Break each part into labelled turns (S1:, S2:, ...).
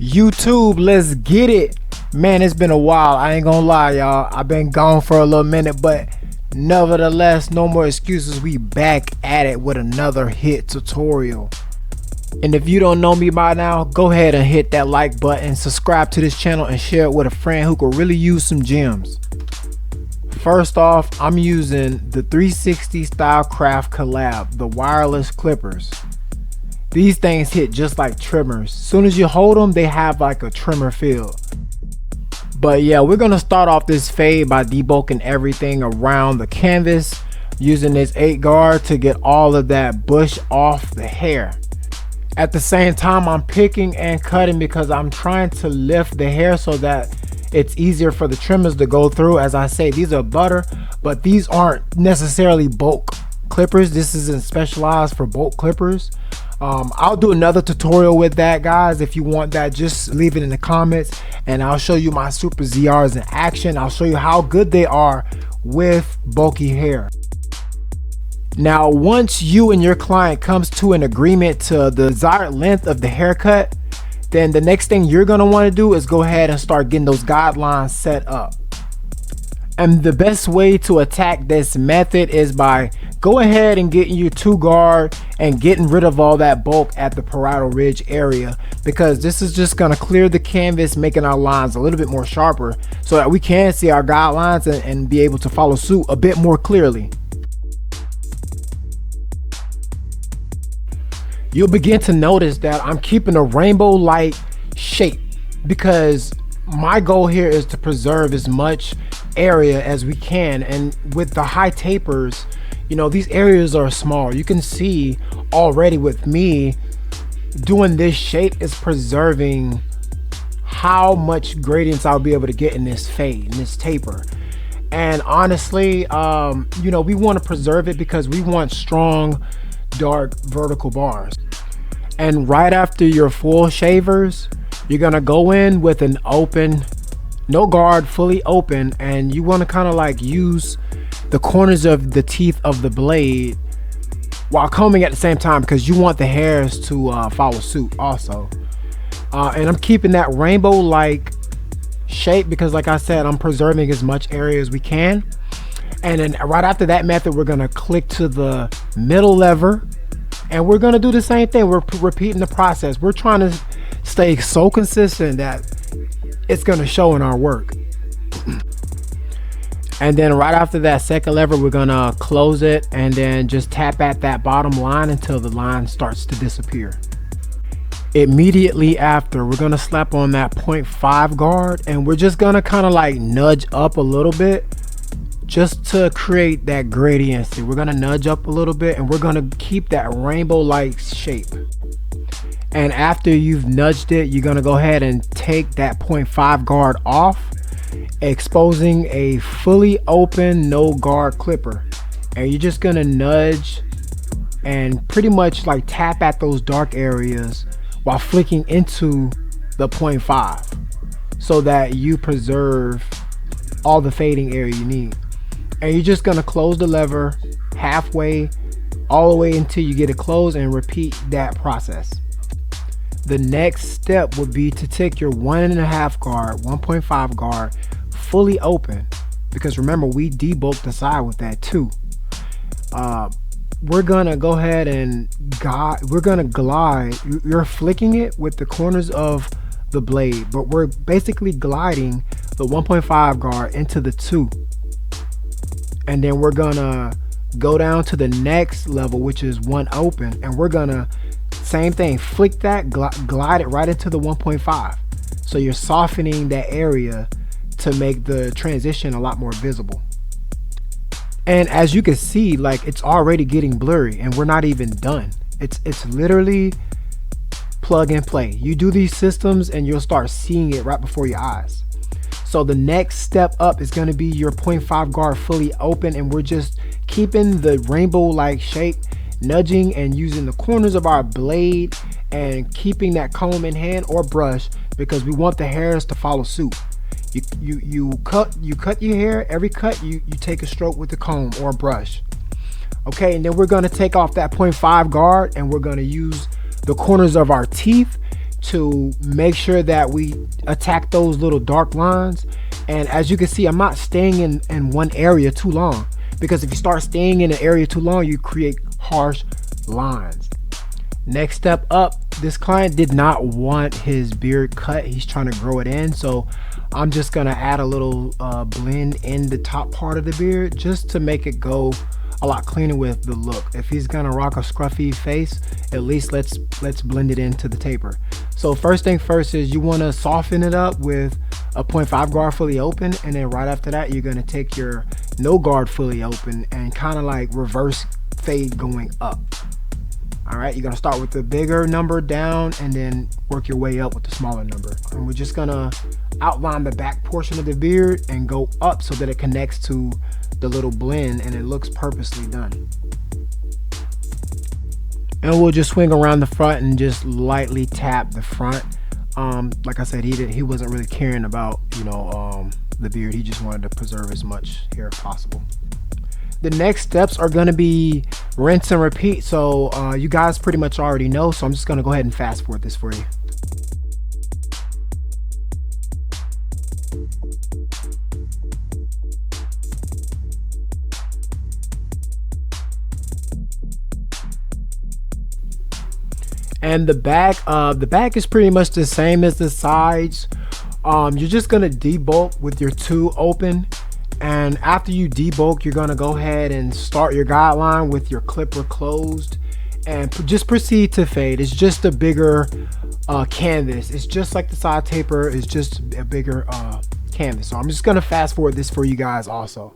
S1: YouTube, let's get it. Man, it's been a while. I ain't gonna lie, y'all. I've been gone for a little minute, but nevertheless, no more excuses. We back at it with another hit tutorial. And if you don't know me by now, go ahead and hit that like button, subscribe to this channel, and share it with a friend who could really use some gems. First off, I'm using the 360 Style Craft Collab, the wireless clippers. These things hit just like trimmers. As soon as you hold them, they have like a trimmer feel. But yeah, we're gonna start off this fade by debulking everything around the canvas, using this 8 guard to get all of that bush off the hair. At the same time, I'm picking and cutting because I'm trying to lift the hair so that it's easier for the trimmers to go through. As I say, these are butter, but these aren't necessarily bulk clippers. This isn't specialized for bulk clippers. I'll do another tutorial with that, guys. If you want that, just leave it in the comments and I'll show you my Super ZRs in action. I'll show you how good they are with bulky hair. Now, once you and your client comes to an agreement to the desired length of the haircut, then the next thing you're gonna want to do is go ahead and start getting those guidelines set up. And the best way to attack this method is by go ahead and getting your 2 guard and getting rid of all that bulk at the parietal ridge area, because this is just going to clear the canvas, making our lines a little bit more sharper so that we can see our guidelines and be able to follow suit a bit more clearly. You'll begin to notice that I'm keeping a rainbow-like shape because my goal here is to preserve as much area as we can. And with the high tapers, you know, these areas are small. You can see already with me doing this shape is preserving how much gradients I'll be able to get in this fade, in this taper. And honestly, you know, we want to preserve it because we want strong, dark vertical bars. And right after your full shavers, you're gonna go in with an open, no guard, fully open, and you want to kind of like use the corners of the teeth of the blade while combing at the same time, because you want the hairs to follow suit also. And I'm keeping that rainbow like shape because, like I said, I'm preserving as much area as we can. And then right after that method, we're gonna click to the middle lever and we're gonna do the same thing. We're repeating the process. We're trying to stay so consistent that it's gonna show in our work. And then right after that second lever, we're gonna close it and then just tap at that bottom line until the line starts to disappear. Immediately after, we're gonna slap on that 0.5 guard and we're just gonna kind of like nudge up a little bit just to create that gradiency. We're gonna nudge up a little bit and we're gonna keep that rainbow-like shape. And after you've nudged it, you're gonna go ahead and take that 0.5 guard off, exposing a fully open no guard clipper. And you're just gonna nudge and pretty much like tap at those dark areas while flicking into the 0.5 so that you preserve all the fading area you need. And you're just gonna close the lever halfway, all the way until you get it closed, and repeat that process. The next step would be to take your 1.5 guard, 1.5 guard fully open, because remember we debulked the side with that too. We're gonna go ahead and glide. You're flicking it with the corners of the blade, but we're basically gliding the 1.5 guard into the 2. And then we're gonna go down to the next level, which is 1 open, and we're gonna same thing, flick that, glide it right into the 1.5. So you're softening that area to make the transition a lot more visible. And as you can see, like it's already getting blurry and we're not even done. It's literally plug and play. You do these systems and you'll start seeing it right before your eyes. So the next step up is going to be your 0.5 guard fully open, and we're just keeping the rainbow like shape, nudging and using the corners of our blade and keeping that comb in hand or brush because we want the hairs to follow suit. You cut your hair. Every cut you take a stroke with the comb or brush. Okay, and then we're going to take off that 0.5 guard and we're going to use the corners of our teeth to make sure that we attack those little dark lines. And as you can see, I'm not staying in one area too long, because if you start staying in an area too long, you create harsh lines. Next step up, this client did not want his beard cut. He's trying to grow it in, so I'm just gonna add a little blend in the top part of the beard just to make it go a lot cleaner with the look. If he's gonna rock a scruffy face, at least let's blend it into the taper. So first thing first is you want to soften it up with a 0.5 guard fully open, and then right after that you're gonna take your no guard fully open and kind of like reverse fade going up. All right, you're gonna start with the bigger number down and then work your way up with the smaller number. And we're just gonna outline the back portion of the beard and go up so that it connects to the little blend and it looks purposely done. And we'll just swing around the front and just lightly tap the front. Like I said, he wasn't really caring about, you know, the beard. He just wanted to preserve as much hair as possible. The next steps are going to be rinse and repeat. So you guys pretty much already know, so I'm just going to go ahead and fast forward this for you. And the back is pretty much the same as the sides. You're just gonna debulk with your 2 open, and after you debulk, you're gonna go ahead and start your guideline with your clipper closed and just proceed to fade. It's just a bigger canvas. It's just like the side taper, it's just a bigger canvas. So I'm just gonna fast forward this for you guys also.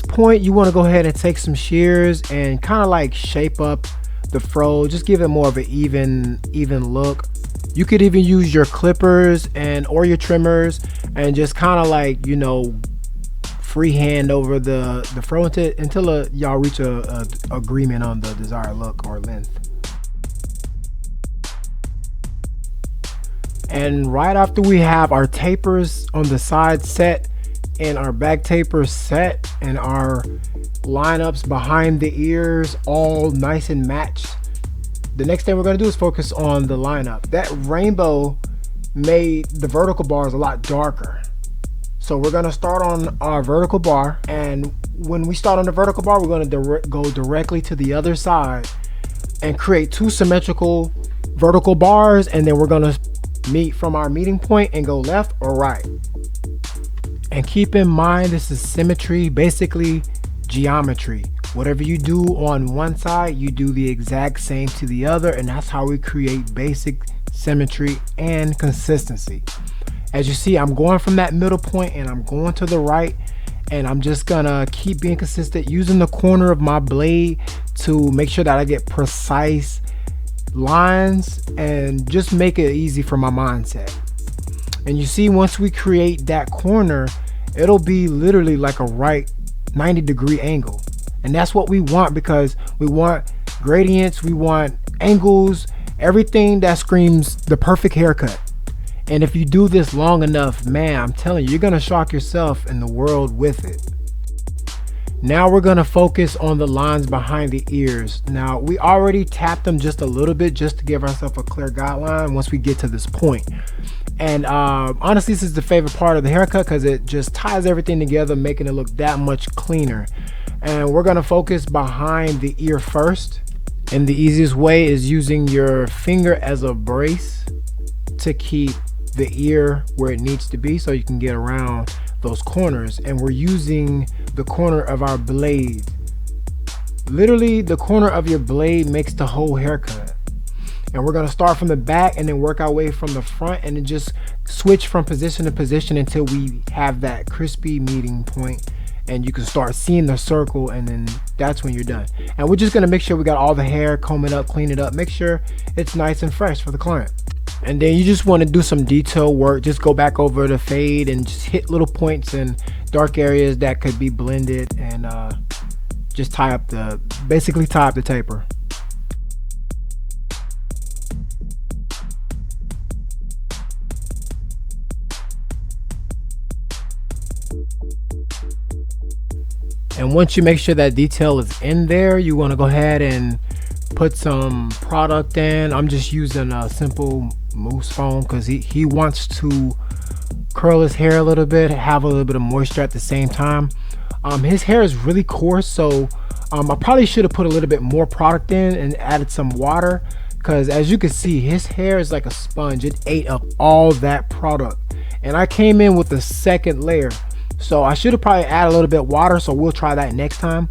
S1: Point, you want to go ahead and take some shears and kind of like shape up the fro, just give it more of an even look. You could even use your clippers or your trimmers and just kind of like, you know, freehand over the fro until y'all reach a agreement on the desired look or length. And right after we have our tapers on the side set and our back tapers set and our lineups behind the ears all nice and matched, the next thing we're going to do is focus on the lineup. That rainbow made the vertical bars a lot darker, so we're going to start on our vertical bar, and when we start on the vertical bar, we're going to go directly to the other side and create 2 symmetrical vertical bars, and then we're going to meet from our meeting point and go left or right. And keep in mind, this is symmetry, basically geometry. Whatever you do on one side, you do the exact same to the other, and that's how we create basic symmetry and consistency. As you see, I'm going from that middle point and I'm going to the right, and I'm just gonna keep being consistent using the corner of my blade to make sure that I get precise lines and just make it easy for my mindset. And you see, once we create that corner, it'll be literally like a right 90-degree angle. And that's what we want, because we want gradients, we want angles, everything that screams the perfect haircut. And if you do this long enough, man, I'm telling you, you're gonna shock yourself in the world with it. Now we're gonna focus on the lines behind the ears. Now, we already tapped them just a little bit just to give ourselves a clear guideline once we get to this point. And honestly, this is the favorite part of the haircut because it just ties everything together, making it look that much cleaner. And we're gonna focus behind the ear first. And the easiest way is using your finger as a brace to keep the ear where it needs to be so you can get around those corners. And we're using the corner of our blade. Literally, the corner of your blade makes the whole haircut. And we're going to start from the back and then work our way from the front, and then just switch from position to position until we have that crispy meeting point, and you can start seeing the circle, and then that's when you're done. And we're just going to make sure we got all the hair, comb it up, clean it up, make sure it's nice and fresh for the client. And then you just want to do some detail work. Just go back over the fade and just hit little points and dark areas that could be blended, and just basically tie up the taper. And once you make sure that detail is in there, you want to go ahead and put some product in. I'm just using a simple mousse foam because he wants to curl his hair a little bit, have a little bit of moisture at the same time. His hair is really coarse, so I probably should have put a little bit more product in and added some water, because as you can see, his hair is like a sponge. It ate up all that product, and I came in with the second layer, so I should have probably added a little bit of water, so we'll try that next time.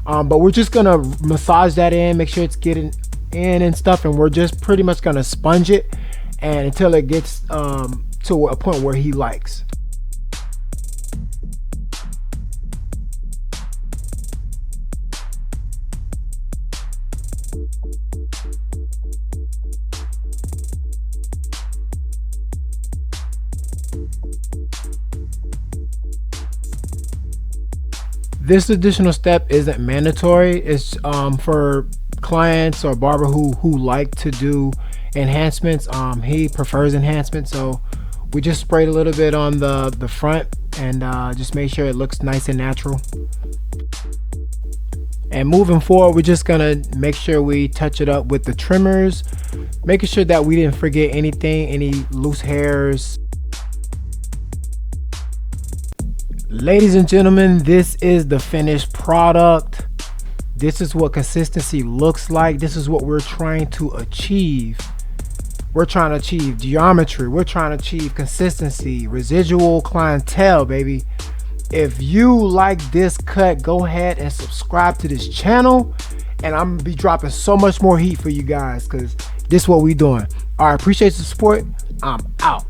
S1: But we're just gonna massage that in, make sure it's getting in and stuff, and we're just pretty much gonna sponge it and until it gets to a point where he likes. This additional step isn't mandatory. It's for clients or barber who like to do enhancements. He prefers enhancements, so we just sprayed a little bit on the front and just make sure it looks nice and natural. And moving forward, we're just gonna make sure we touch it up with the trimmers, making sure that we didn't forget anything, any loose hairs. Ladies and gentlemen, this is the finished product. This is what consistency looks like. This is what we're trying to achieve. We're trying to achieve geometry. We're trying to achieve consistency, residual clientele, baby. If you like this cut, go ahead and subscribe to this channel, and I'm gonna be dropping so much more heat for you guys, because this is what we doing. All right, appreciate the support. I'm out.